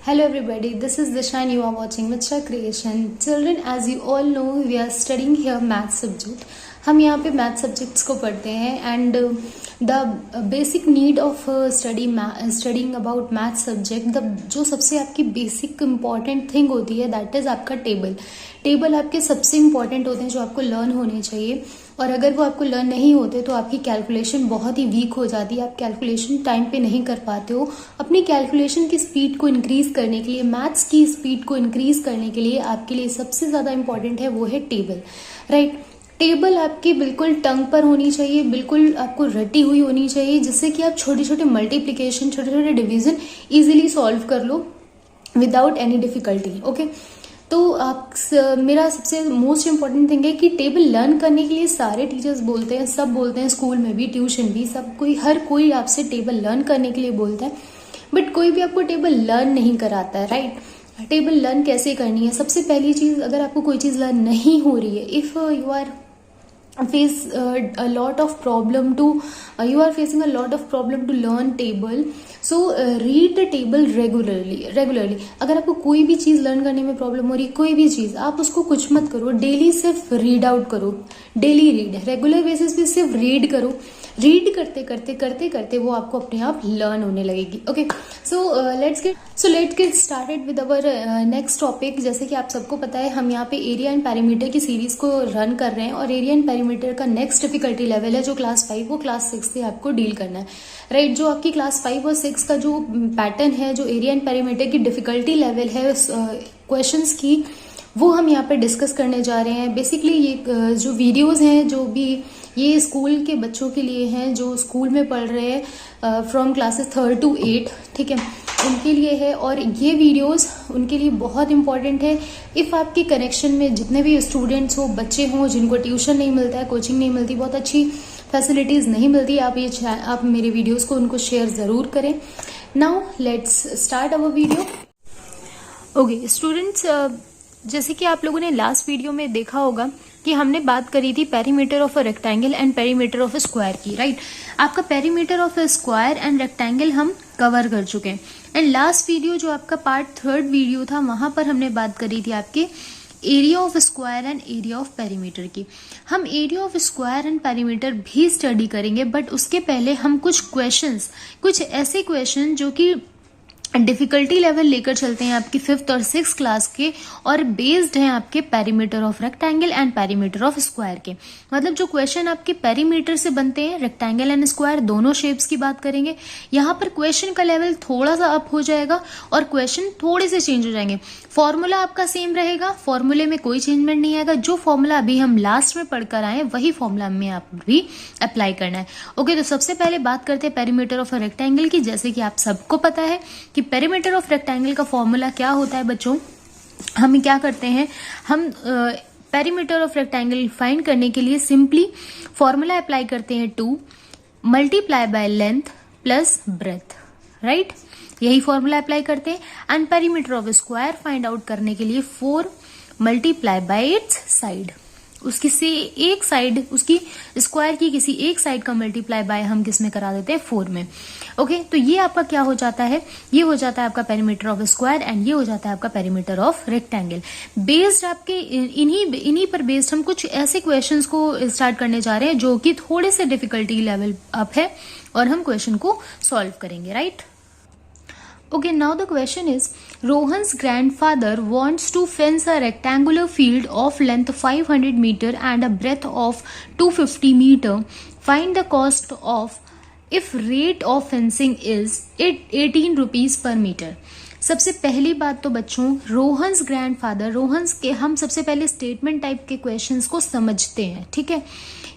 Hello everybody, this is Disha and you are watching Mitra Creation. Children, as you all know, we are studying here math subject. हम यहाँ पे math subjects को पढ़ते हैं and the basic need of studying about math subject, the जो सबसे आपकी basic important thing होती है दैट इज आपका टेबल आपके सबसे इंपॉर्टेंट होते हैं जो आपको लर्न होने चाहिए। और अगर वो आपको लर्न नहीं होते तो आपकी कैलकुलेशन बहुत ही वीक हो जाती है, आप कैलकुलेशन टाइम पे नहीं कर पाते हो। अपनी कैलकुलेशन की स्पीड को इंक्रीज करने के लिए, मैथ्स की स्पीड को इंक्रीज करने के लिए आपके लिए सबसे ज़्यादा इंपॉर्टेंट है वो है टेबल, राइट। टेबल आपकी बिल्कुल टंग पर होनी चाहिए, बिल्कुल आपको रटी हुई होनी चाहिए, जिससे कि आप छोटे छोटे मल्टीप्लिकेशन, छोटे छोटे डिवीजन इजीली सॉल्व कर लो विदाउट एनी डिफिकल्टी। ओके, तो आप मेरा सबसे मोस्ट इम्पॉर्टेंट थिंग है कि टेबल लर्न करने के लिए सारे टीचर्स बोलते हैं, सब बोलते हैं, स्कूल में भी, ट्यूशन भी, सब कोई, हर कोई आपसे टेबल लर्न करने के लिए बोलता है, बट कोई भी आपको टेबल लर्न नहीं कराता है, राइट। टेबल लर्न कैसे करनी है? सबसे पहली चीज, अगर आपको कोई चीज लर्न नहीं हो रही है, if you are face a lot of problem to you are facing a lot of problem to learn table, so read the table regularly। अगर आपको कोई भी चीज लर्न करने में प्रॉब्लम हो रही है, कोई भी चीज, आप उसको कुछ मत करो, डेली सिर्फ रीड आउट करो, डेली रीड, रेगुलर बेसिस पे सिर्फ रीड करो। रीड करते करते वो आपको अपने आप लर्न होने लगेगी। Okay, so let's get started with our next topic. जैसे कि आप सबको पता है, हम यहाँ पे एरिया एंड पैरीमीटर की सीरीज को रन कर रहे हैं और एरिया एंड पैरीमीटर का नेक्स्ट डिफिकल्टी लेवल है जो क्लास 5 वो क्लास 6 से आपको डील करना है, राइट। जो आपकी क्लास 5 और 6 का जो पैटर्न है, जो एरिया एंड पैरीमीटर की डिफिकल्टी लेवल है क्वेश्चंस की, वो हम यहाँ पे डिस्कस करने जा रहे हैं। बेसिकली ये जो वीडियोस हैं, जो भी ये स्कूल के बच्चों के लिए हैं जो स्कूल में पढ़ रहे हैं फ्रॉम क्लासेस 3 to 8, ठीक है, उनके लिए है। और ये वीडियोस उनके लिए बहुत इंपॉर्टेंट है। इफ़ आपके कनेक्शन में जितने भी स्टूडेंट्स हो, बच्चे हों जिनको ट्यूशन नहीं मिलता है, कोचिंग नहीं मिलती, बहुत अच्छी फैसिलिटीज़ नहीं मिलती, आप मेरे वीडियोस को उनको शेयर ज़रूर करें। Now let's start our video. Okay students, जैसे कि आप लोगों ने लास्ट वीडियो में देखा होगा कि हमने बात करी थी perimeter of a rectangle and perimeter of a square की, राइट। आपका perimeter of a square and rectangle हम कवर कर चुके हैं। एंड लास्ट वीडियो जो आपका पार्ट 3 वीडियो था, वहां पर हमने बात करी थी आपके area of square and area of perimeter की। हम area of square and perimeter भी स्टडी करेंगे, बट उसके पहले हम कुछ ऐसे क्वेश्चन जो कि डिफिकल्टी लेवल लेकर चलते हैं आपकी 5th और 6th क्लास के, और बेस्ड हैं आपके perimeter of rectangle and perimeter of square के। मतलब जो क्वेश्चन आपके पेरीमीटर से बनते हैं, रेक्टेंगल एंड स्क्वायर दोनों शेप्स की बात करेंगे। यहाँ पर क्वेश्चन का लेवल थोड़ा सा अप हो जाएगा और क्वेश्चन थोड़े से चेंज हो जाएंगे। फॉर्मूला आपका सेम रहेगा, फॉर्मूले में कोई चेंजमेंट नहीं आएगा। जो फॉर्मूला अभी हम लास्ट में पढ़कर आए वही फॉर्मूला हमें आप भी अप्लाई करना है। ओके, तो सबसे पहले बात करते हैं पेरीमीटर ऑफ रेक्टेंगल की। जैसे कि आप सबको पता है कि पेरीमीटर ऑफ रेक्टेंगल का फॉर्मूला क्या होता है बच्चों। हम क्या करते हैं, हम पेरीमीटर ऑफ रेक्टेंगल फाइंड करने के लिए सिंपली फॉर्मूला अप्लाई करते हैं 2 multiply by length plus breadth, right. यही फॉर्मूला अप्लाई करते हैं। And perimeter of square find out करने के लिए 4 मल्टीप्लाई बाय इट्स साइड, उसकी से एक साइड, उसकी स्क्वायर की किसी एक साइड का मल्टीप्लाई बाय हम किस में करा देते हैं, 4 में। ओके, तो ये आपका क्या हो जाता है, ये हो जाता है आपका पेरीमीटर ऑफ स्क्वायर एंड ये हो जाता है आपका पेरीमीटर ऑफ रेक्टेंगल। बेस्ड आपके इन्हीं पर बेस्ड हम कुछ ऐसे क्वेश्चंस को स्टार्ट करने जा रहे हैं जो कि थोड़े से डिफिकल्टी लेवल अप है और हम क्वेश्चन को सॉल्व करेंगे, right. Okay, now the question is, Rohan's grandfather wants to fence a rectangular field of length 500 meter and a breadth of 250 meter. Find the cost of if rate of fencing is 18 rupees per meter. सबसे पहली बात तो बच्चों, Rohan's grandfather, Rohan's के हम सबसे पहले statement type के क्वेश्चंस को समझते हैं, ठीक है।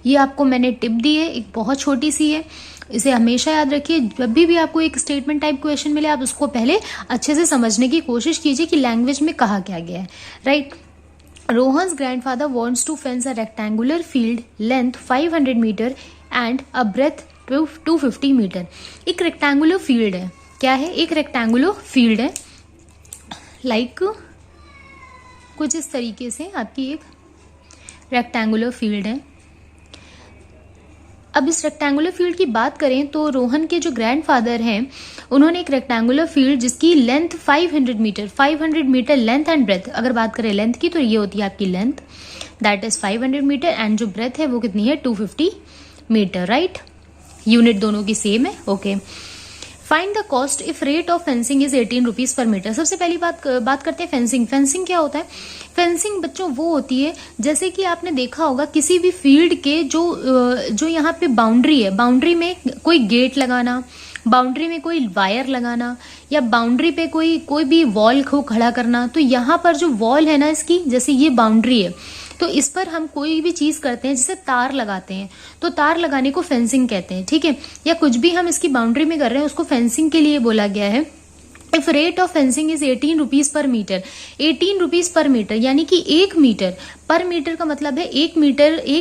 ये आपको मैंने टिप दी है, एक बहुत छोटी सी है, इसे हमेशा याद रखिए। जब भी आपको एक स्टेटमेंट टाइप क्वेश्चन मिले, आप उसको पहले अच्छे से समझने की कोशिश कीजिए कि लैंग्वेज में कहा क्या गया है, right. Rohan's grandfather wants to fence a rectangular field length 500 metre and a breadth 250 metre. एक रेक्टेंगुलर फील्ड है, क्या है, एक रेक्टेंगुलर फील्ड है, लाइक कुछ इस तरीके से आपकी एक रेक्टेंगुलर फील्ड है। अब इस रेक्टेंगुलर फील्ड की बात करें तो रोहन के जो ग्रैंडफादर हैं उन्होंने एक रेक्टेंगुलर फील्ड जिसकी length 500 metre length and breadth, अगर बात करें लेंथ की तो ये होती है आपकी length, that is 500 metre, and जो ब्रेथ है वो कितनी है 250 मीटर, राइट। यूनिट दोनों की सेम है, okay. Find the cost if rate of fencing is 18 rupees per metre. सबसे पहली बात करते हैं फेंसिंग। फेंसिंग क्या होता है? फेंसिंग बच्चों वो होती है जैसे कि आपने देखा होगा किसी भी फील्ड के जो यहाँ पे बाउंड्री है, बाउंड्री में कोई गेट लगाना, बाउंड्री में कोई वायर लगाना, या बाउंड्री पे कोई भी वॉल को खड़ा करना। तो यहाँ पर जो वॉल है ना इसकी, जैसे ये बाउंड्री है तो इस पर हम कोई भी चीज करते हैं, जैसे तार लगाते हैं तो तार लगाने को फेंसिंग कहते हैं, ठीक है। या कुछ भी हम इसकी बाउंड्री में कर रहे हैं उसको फेंसिंग के लिए बोला गया है। If rate of fencing is 18 rupees per metre, 18 rupees per metre यानी कि 1 मीटर पर मीटर का मतलब है 1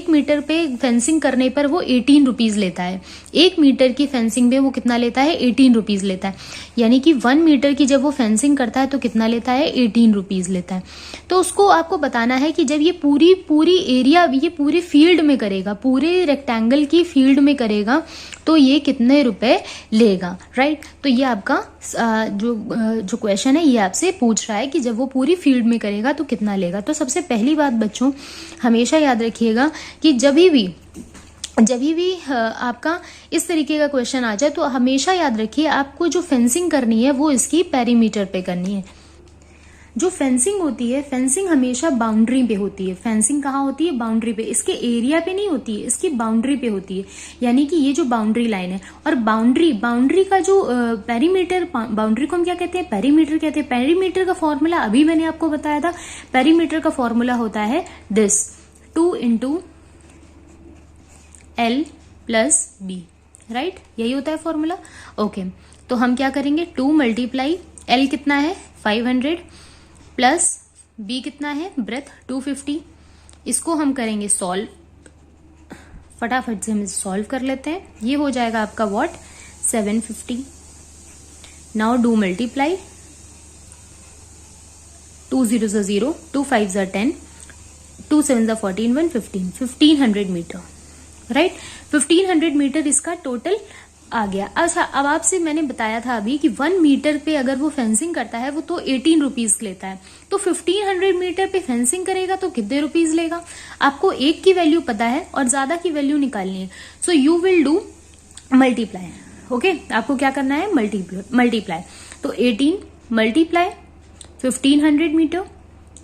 मीटर पे फेंसिंग करने पर वो 18 रुपीज लेता है। 1 मीटर की फेंसिंग में वो कितना लेता है? 18 रुपीज लेता है। यानी कि 1 मीटर की जब वो फेंसिंग करता है तो कितना लेता है? 18 रुपीज लेता है। तो उसको आपको बताना है कि जब ये पूरी एरिया, ये पूरी फील्ड में करेगा, पूरे रेक्टेंगल की फील्ड में करेगा तो ये कितने रुपए लेगा, राइट। तो ये आपका जो क्वेश्चन है ये आपसे पूछ रहा है कि जब वो पूरी फील्ड में करेगा तो कितना लेगा। तो सबसे पहली बात बच्चों हमेशा याद रखिएगा कि जब भी आपका इस तरीके का क्वेश्चन आ जाए तो हमेशा याद रखिए आपको जो फेंसिंग करनी है वो इसकी पेरीमीटर पे करनी है। जो फेंसिंग होती है, फेंसिंग हमेशा बाउंड्री पे होती है। फेंसिंग कहाँ होती है? बाउंड्री पे। इसके एरिया पे नहीं होती है, इसकी बाउंड्री पे होती है। यानी कि ये जो बाउंड्री लाइन है, और बाउंड्री का जो पेरीमीटर, बाउंड्री को हम क्या कहते हैं? पेरीमीटर कहते हैं। पेरीमीटर का फॉर्मूला अभी मैंने आपको बताया था। पेरीमीटर का फॉर्मूला होता है दिस, 2 × L + B, राइट। यही होता है फॉर्मूला, ओके। तो हम क्या करेंगे? 2 × L कितना है? 500 प्लस B कितना है? ब्रेथ 250। इसको हम करेंगे सॉल्व, फटाफट से हम सॉल्व कर लेते हैं। ये हो जाएगा आपका what? 750। Now do multiply, 2 0s 0, 2 5s 10, 2 7s 14, 1 15, 1500 metre, right. 1500 metre इसका टोटल आ गया। अच्छा, अब आपसे मैंने बताया था अभी कि 1 मीटर पे अगर वो फेंसिंग करता है वो तो 18 रुपीज लेता है। तो 1500 मीटर पे फेंसिंग करेगा तो कितने रुपीज लेगा? आपको एक की वैल्यू पता है और ज्यादा की वैल्यू निकालनी है। So you will do multiply, okay. आपको क्या करना है? मल्टीप्लाई। तो 18 × 1500 मीटर,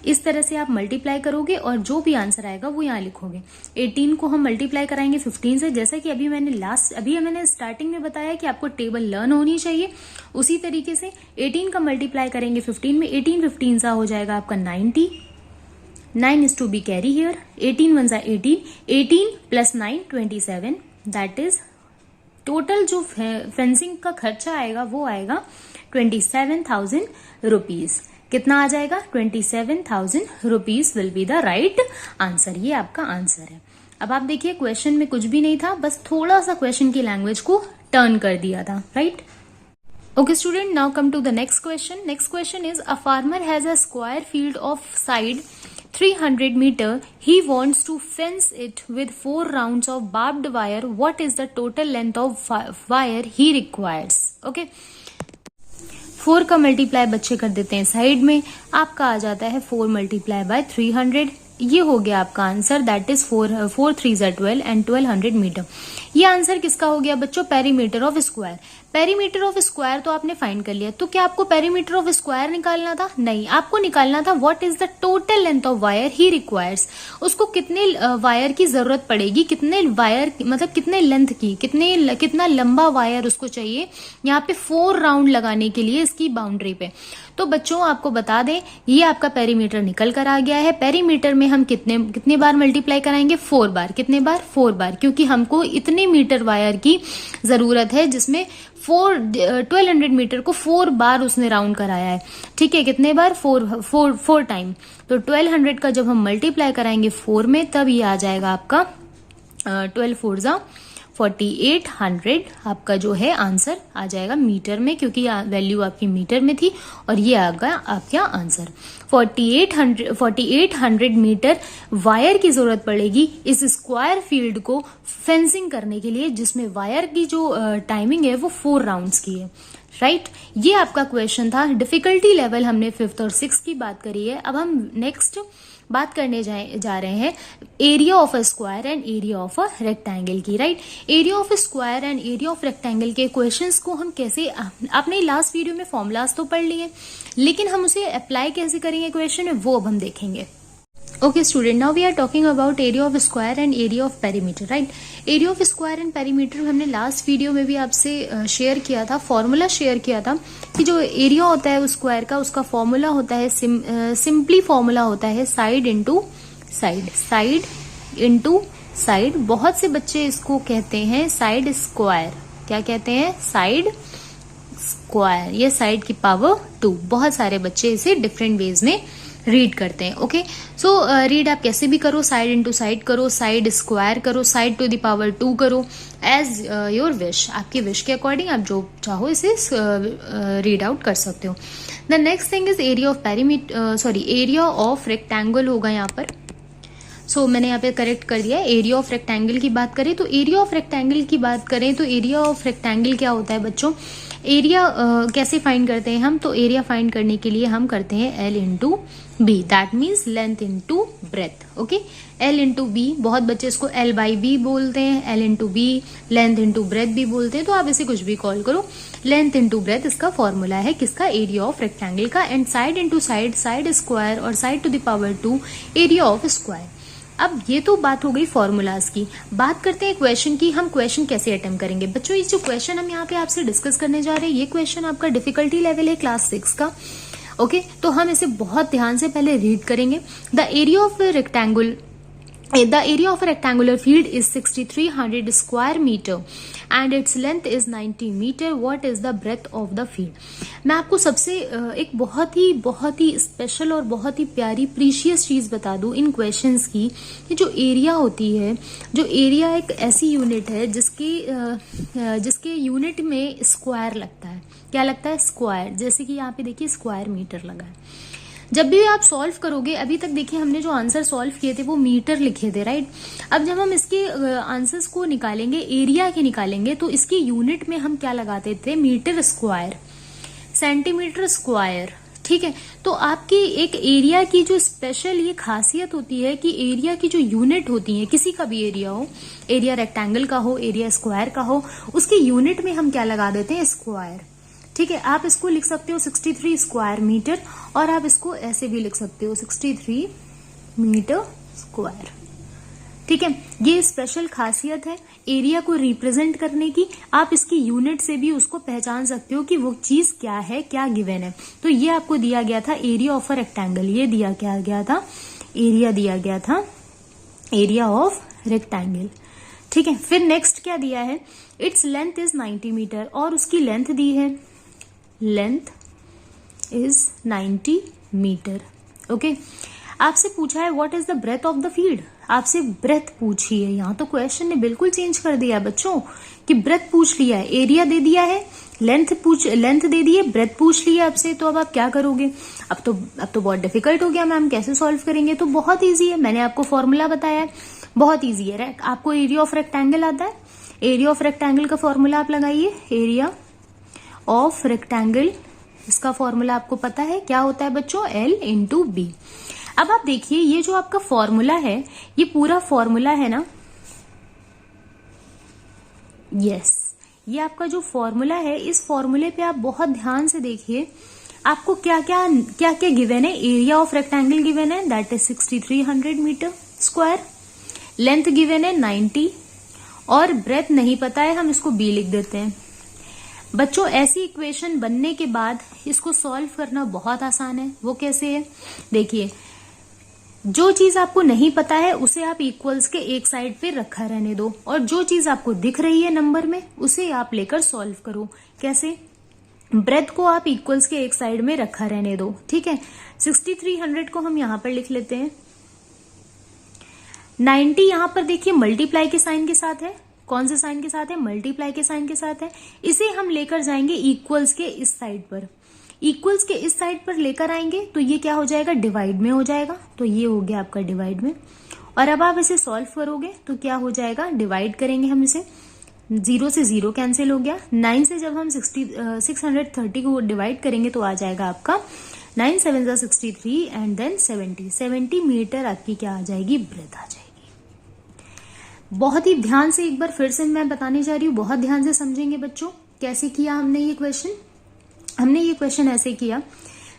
इस तरह से आप मल्टीप्लाई करोगे और जो भी आंसर आएगा वो यहाँ लिखोगे। 18 को हम मल्टीप्लाई कराएंगे 15 से, जैसा कि अभी मैंने स्टार्टिंग में बताया कि आपको टेबल लर्न होनी चाहिए। उसी तरीके से 18 का मल्टीप्लाई करेंगे 15 में, 18 15 सा हो जाएगा आपका 90, 9 is to be carry here, 18 1s 18, 18 + 9 27, that is total जो फेंसिंग का खर्चा आएगा वो आएगा 27,000 रुपीज। कितना आ जाएगा? 27,000 rupees will be the right answer. ये आपका आंसर है। अब आप देखिए क्वेश्चन में कुछ भी नहीं था, बस थोड़ा सा क्वेश्चन की लैंग्वेज को टर्न कर दिया था, right. Okay student, now come to the next question. Next question is a farmer has a square field of side 300 meter. He wants to fence it with 4 rounds of barbed wire. What is the total length of wire he requires? Okay. 4 का multiply बच्चे कर देते हैं side में, आपका आ जाता है 4 × 300। ये हो गया आपका answer, that is 4 3s 12 and 1200 metre. ये आंसर किसका हो गया बच्चों? Perimeter of square. Perimeter of square तो आपने फाइंड कर लिया। तो क्या आपको पेरीमीटर ऑफ स्क्वायर निकालना था? नहीं, आपको निकालना था what is the total length of wire he requires. उसको कितने वायर की जरूरत पड़ेगी, कितने वायर मतलब कितने लेंथ की, कितना लंबा वायर उसको चाहिए यहाँ पे 4 राउंड लगाने के लिए इसकी बाउंड्री पे। तो बच्चों आपको बता दें ये आपका पेरीमीटर निकल कर आ गया है। पेरीमीटर में हम कितने बार मल्टीप्लाई कराएंगे? 4 बार। कितने बार? 4 बार, क्योंकि हमको इतने मीटर वायर की जरूरत है जिसमें 1200 मीटर को 4 बार उसने राउंड कराया है, ठीक है। कितने बार? 4 टाइम। तो 1200 का जब हम मल्टीप्लाई कराएंगे 4 में तब ये आ जाएगा आपका 12 4s 4800 आपका जो है आंसर आ जाएगा मीटर में, क्योंकि वैल्यू आपकी मीटर में थी और ये आ गया आपका आंसर। 4800 मीटर वायर की जरूरत पड़ेगी इस स्क्वायर फील्ड को फेंसिंग करने के लिए, जिसमें वायर की जो टाइमिंग है वो 4 राउंड्स की है, राइट। ये आपका क्वेश्चन था। डिफिकल्टी लेवल हमने 5th और 6th की बात करी है। अब हम नेक्स्ट बात करने जा रहे हैं area of a square and area of a rectangle की, right. Area of square and area of rectangle के क्वेश्चंस को हम कैसे, आपने लास्ट वीडियो में फॉर्मूलाज तो पढ़ लिए, लेकिन हम उसे अप्लाई कैसे करेंगे क्वेश्चन में वो अब हम देखेंगे। Okay student, now we are talking about area of square and area of perimeter, right. Area of square and perimeter हमने लास्ट वीडियो में भी आपसे शेयर किया था, फॉर्मूला शेयर किया था कि जो एरिया होता है उस स्क्वायर का, उसका फॉर्मूला होता है सिंपली फॉर्मूला होता है side into side, side into side. बहुत से बच्चे इसको कहते हैं साइड स्क्वायर। क्या कहते हैं? साइड स्क्वायर, ये साइड की पावर 2। बहुत सारे बच्चे इसे डिफरेंट वेज में रीड करते हैं। ओके, सो रीड आप कैसे भी करो, साइड इंटू साइड करो, साइड स्क्वायर करो, साइड टू द पावर 2 करो, एज योर विश, आपकी विश के अकॉर्डिंग आप जो चाहो इसे रीड आउट कर सकते हो। The next thing is area of area of rectangle होगा यहाँ पर। मैंने यहाँ पे करेक्ट कर दिया। एरिया ऑफ रेक्टेंगल की बात करें तो एरिया ऑफ रेक्टेंगल की बात करें तो एरिया ऑफ रेक्टेंगल क्या होता है बच्चों? एरिया कैसे फाइंड करते हैं हम? तो एरिया फाइंड करने के लिए हम करते हैं L into B, that means length into breadth. Okay, L into B, बहुत बच्चे इसको L बाई बी बोलते हैं, L into B, length into breadth भी बोलते हैं, तो आप इसे कुछ भी कॉल करो। लेंथ इंटू ब्रेथ इसका फॉर्मूला है किसका? एरिया ऑफ रेक्टेंगल का। And side into side, side square और side to the power 2 area of square. अब ये तो बात हो गई फॉर्मूलाज की। बात करते हैं क्वेश्चन की। हम क्वेश्चन कैसे अटेम्प्ट करेंगे बच्चों? ये जो क्वेश्चन हम यहाँ पे आपसे डिस्कस करने जा रहे हैं, ये क्वेश्चन आपका डिफिकल्टी लेवल है क्लास 6 का। ओके, तो हम इसे बहुत ध्यान से पहले रीड करेंगे। The area of rectangular field is 6300 square meter and its length is 90 meter. What is the breadth of the field? मैं आपको सबसे एक बहुत ही स्पेशल और बहुत ही प्यारी प्रीशियस चीज बता दूं इन क्वेश्चंस की, कि जो एरिया होती है, जो एरिया एक ऐसी यूनिट है जिसके यूनिट में स्क्वायर लगता है। क्या लगता है? स्क्वायर। जैसे कि यहाँ पे देखिए स्क्वायर मीटर लगा है। जब भी आप सॉल्व करोगे, अभी तक देखिए हमने जो आंसर सॉल्व किए थे वो मीटर लिखे थे, राइट। अब जब हम इसके आंसर्स को निकालेंगे, एरिया के निकालेंगे, तो इसकी यूनिट में हम क्या लगाते थे? मीटर स्क्वायर, सेंटीमीटर स्क्वायर, ठीक है। तो आपकी एक एरिया की जो स्पेशल ये खासियत होती है कि एरिया की जो यूनिट होती है, किसी का भी एरिया हो, एरिया रेक्टेंगल का हो, एरिया स्क्वायर का हो, उसकी यूनिट में हम क्या लगा देते हैं? स्क्वायर, ठीक है। आप इसको लिख सकते हो 63 स्क्वायर मीटर, और आप इसको ऐसे भी लिख सकते हो 63 मीटर स्क्वायर, ठीक है। ये स्पेशल खासियत है एरिया को रिप्रेजेंट करने की। आप इसकी यूनिट से भी उसको पहचान सकते हो कि वो चीज क्या है, क्या गिवन है। तो ये आपको दिया गया था एरिया ऑफ अ रेक्टेंगल, ये दिया क्या गया था? एरिया दिया गया था, एरिया ऑफ रेक्टेंगल, ठीक है। फिर नेक्स्ट क्या दिया है? इट्स लेंथ इज 90 मीटर, और उसकी लेंथ दी है, लेंथ इज 90 मीटर। ओके, आपसे पूछा है what is the breadth of the field, आपसे ब्रेथ पूछी है। यहां तो क्वेश्चन ने बिल्कुल चेंज कर दिया बच्चों, कि ब्रेथ पूछ लिया है, एरिया दे दिया है, लेंथ दे दी है, ब्रेथ पूछ लिया आपसे। तो अब आप क्या करोगे? अब तो बहुत डिफिकल्ट हो गया मैम, कैसे सॉल्व करेंगे? तो बहुत ईजी है, मैंने आपको फॉर्मूला बताया है, बहुत ईजी है। आपको एरिया ऑफ रेक्टेंगल आता है, एरिया ऑफ रेक्टेंगल का फॉर्मूला आप लगाइए, एरिया ऑफ रेक्टेंगल, इसका फॉर्मूला आपको पता है क्या होता है बच्चों? L into B. अब आप देखिए ये जो आपका फॉर्मूला है, ये पूरा फॉर्मूला है ना, यस, ये आपका जो फॉर्मूला है, इस फॉर्मूले पे आप बहुत ध्यान से देखिए आपको क्या क्या गिवन है। एरिया ऑफ रेक्टेंगल गिवन है, that is 6300 metre square, length given है 90, और ब्रेथ नहीं पता है, हम इसको बी लिख देते हैं। बच्चों ऐसी इक्वेशन बनने के बाद इसको सॉल्व करना बहुत आसान है। वो कैसे है? देखिए, जो चीज आपको नहीं पता है उसे आप इक्वल्स के एक साइड पे रखा रहने दो, और जो चीज आपको दिख रही है नंबर में उसे आप लेकर सॉल्व करो। कैसे? ब्रेथ को आप इक्वल्स के एक साइड में रखा रहने दो, ठीक है। 6300 को हम यहां पर लिख लेते हैं, 90 यहां पर देखिए मल्टीप्लाई के साइन के साथ है, कौन से साइन के साथ है, मल्टीप्लाई के साइन के साथ है। इसे हम लेकर जाएंगे इक्वल्स के इस साइड पर, इक्वल्स के इस साइड पर लेकर आएंगे तो ये क्या हो जाएगा, डिवाइड में हो जाएगा। तो ये हो गया आपका डिवाइड में। और अब आप इसे सॉल्व करोगे तो क्या हो जाएगा, डिवाइड करेंगे हम इसे, 0 से 0 कैंसिल हो गया। 9 से जब हम 630 को डिवाइड करेंगे तो आ जाएगा आपका 9 7 जा 63 एंड देन 70 मीटर आपकी क्या आ जाएगी, ब्रेथ आ जाएगी। बहुत ही ध्यान से एक बार फिर से मैं बताने जा रही हूँ, बहुत ध्यान से समझेंगे बच्चों। कैसे किया हमने ये क्वेश्चन, हमने ये क्वेश्चन ऐसे किया,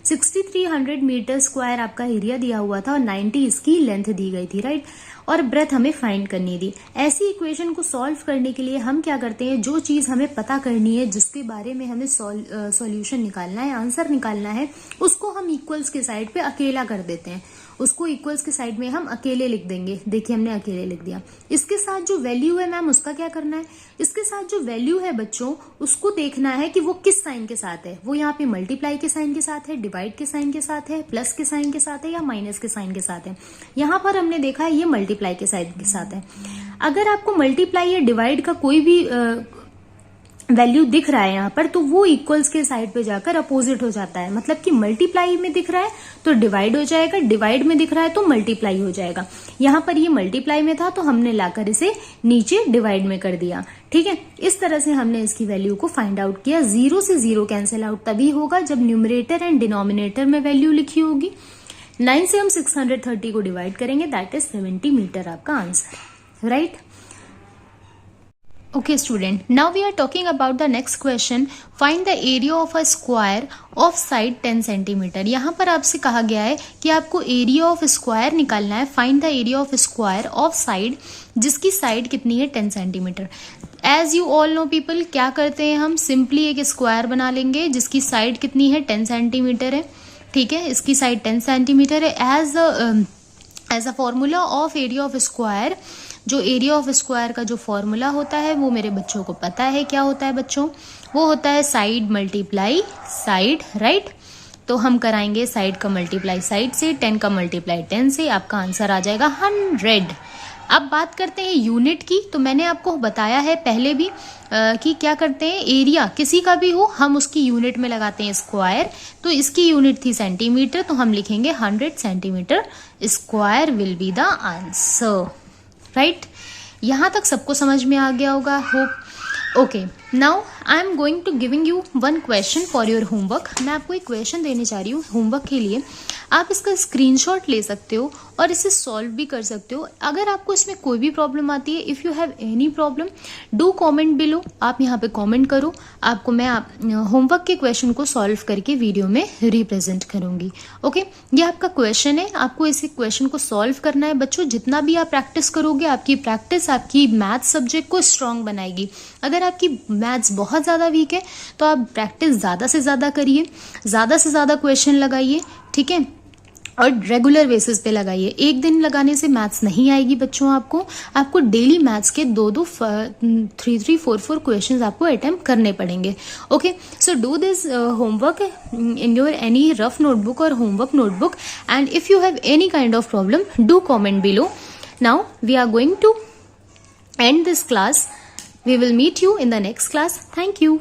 6300 मीटर स्क्वायर आपका एरिया दिया हुआ था और 90 इसकी लेंथ दी गई थी, राइट। और ब्रेथ हमें फाइंड करनी थी। ऐसी इक्वेशन को सॉल्व करने के लिए हम क्या करते हैं, जो चीज हमें पता करनी है, जिसके बारे में हमें सॉल्यूशन निकालना है, आंसर निकालना है, उसको हम इक्वल्स के साइड पे अकेला कर देते हैं। उसको इक्वल्स के साइड में हम अकेले लिख देंगे। देखिए हमने अकेले लिख दिया। इसके साथ जो वैल्यू है मैम उसका क्या करना है, इसके साथ जो वैल्यू है बच्चों उसको देखना है कि वो किस साइन के साथ है। वो यहाँ पे मल्टीप्लाई के साइन के साथ है, डिवाइड के साइन के साथ है, प्लस के साइन के साथ है या माइनस के साइन के साथ है। यहाँ पर हमने देखा है ये मल्टीप्लाई के साइन के साथ है। अगर आपको मल्टीप्लाई या डिवाइड का कोई भी वैल्यू दिख रहा है यहाँ पर, तो वो इक्वल्स के साइड पे जाकर अपोजिट हो जाता है। मतलब कि मल्टीप्लाई में दिख रहा है तो डिवाइड हो जाएगा, डिवाइड में दिख रहा है तो मल्टीप्लाई हो जाएगा। यहाँ पर ये मल्टीप्लाई में था तो हमने लाकर इसे नीचे डिवाइड में कर दिया, ठीक है। इस तरह से हमने इसकी वैल्यू को फाइंड आउट किया। 0 से 0 कैंसिल आउट तभी होगा जब न्यूमरेटर एंड डिनोमिनेटर में वैल्यू लिखी होगी। 9 से हम 630 को डिवाइड करेंगे, दैट इज 70 मीटर आपका answer, right. Okay student, now we are talking about the next question. Find the area of a square of side 10 centimeter. यहाँ पर आपसे कहा गया है कि आपको एरिया ऑफ स्क्वायर निकालना है। Find the area of square of side, जिसकी साइड कितनी है, 10 centimetre. As you all know people, क्या करते हैं हम, सिंपली एक स्क्वायर बना लेंगे जिसकी साइड कितनी है, 10 सेंटीमीटर है, ठीक है। इसकी साइड 10 सेंटीमीटर है। As a formula of area of square, जो एरिया ऑफ स्क्वायर का जो फॉर्मूला होता है वो मेरे बच्चों को पता है क्या होता है बच्चों, वो होता है साइड मल्टीप्लाई साइड, राइट। तो हम कराएंगे साइड का मल्टीप्लाई साइड से, 10 का मल्टीप्लाई 10 से, आपका आंसर आ जाएगा 100। अब बात करते हैं यूनिट की। तो मैंने आपको बताया है पहले भी कि क्या करते हैं, एरिया किसी का भी हो हम उसकी यूनिट में लगाते हैं स्क्वायर। तो इसकी यूनिट थी सेंटीमीटर, तो हम लिखेंगे 100 centimetre square will be the answer, right. यहां तक सबको समझ में आ गया होगा, hope. Okay, now I am going to giving you one question for your homework. मैं आपको एक क्वेश्चन देने जा रही हूँ होमवर्क के लिए। आप इसका स्क्रीनशॉट ले सकते हो और इसे सॉल्व भी कर सकते हो। अगर आपको इसमें कोई भी प्रॉब्लम आती है, if you have any problem, do comment below. आप यहाँ पे कमेंट करो, आपको मैं होमवर्क के क्वेश्चन को सॉल्व करके वीडियो में रिप्रेजेंट करूंगी। ओके, ये आपका क्वेश्चन है, आपको इस क्वेश्चन को सॉल्व करना है बच्चों। जितना भी आप प्रैक्टिस करोगे, आपकी प्रैक्टिस आपकी मैथ्स सब्जेक्ट को स्ट्रांग बनाएगी। अगर आपकी मैथ्स बहुत ज़्यादा वीक है तो आप प्रैक्टिस ज़्यादा से ज़्यादा करिए, ज़्यादा से ज़्यादा क्वेश्चन लगाइए, ठीक है, और रेगुलर बेसिस पे लगाइए। एक दिन लगाने से मैथ्स नहीं आएगी बच्चों। आपको डेली मैथ्स के 3 4 क्वेश्चंस आपको अटेम्प्ट करने पड़ेंगे। Okay, so do this homework in your any rough notebook और homework notebook, and if you have any kind of problem, do comment below. Now we are going to end this class. We will meet you in the next class. Thank you.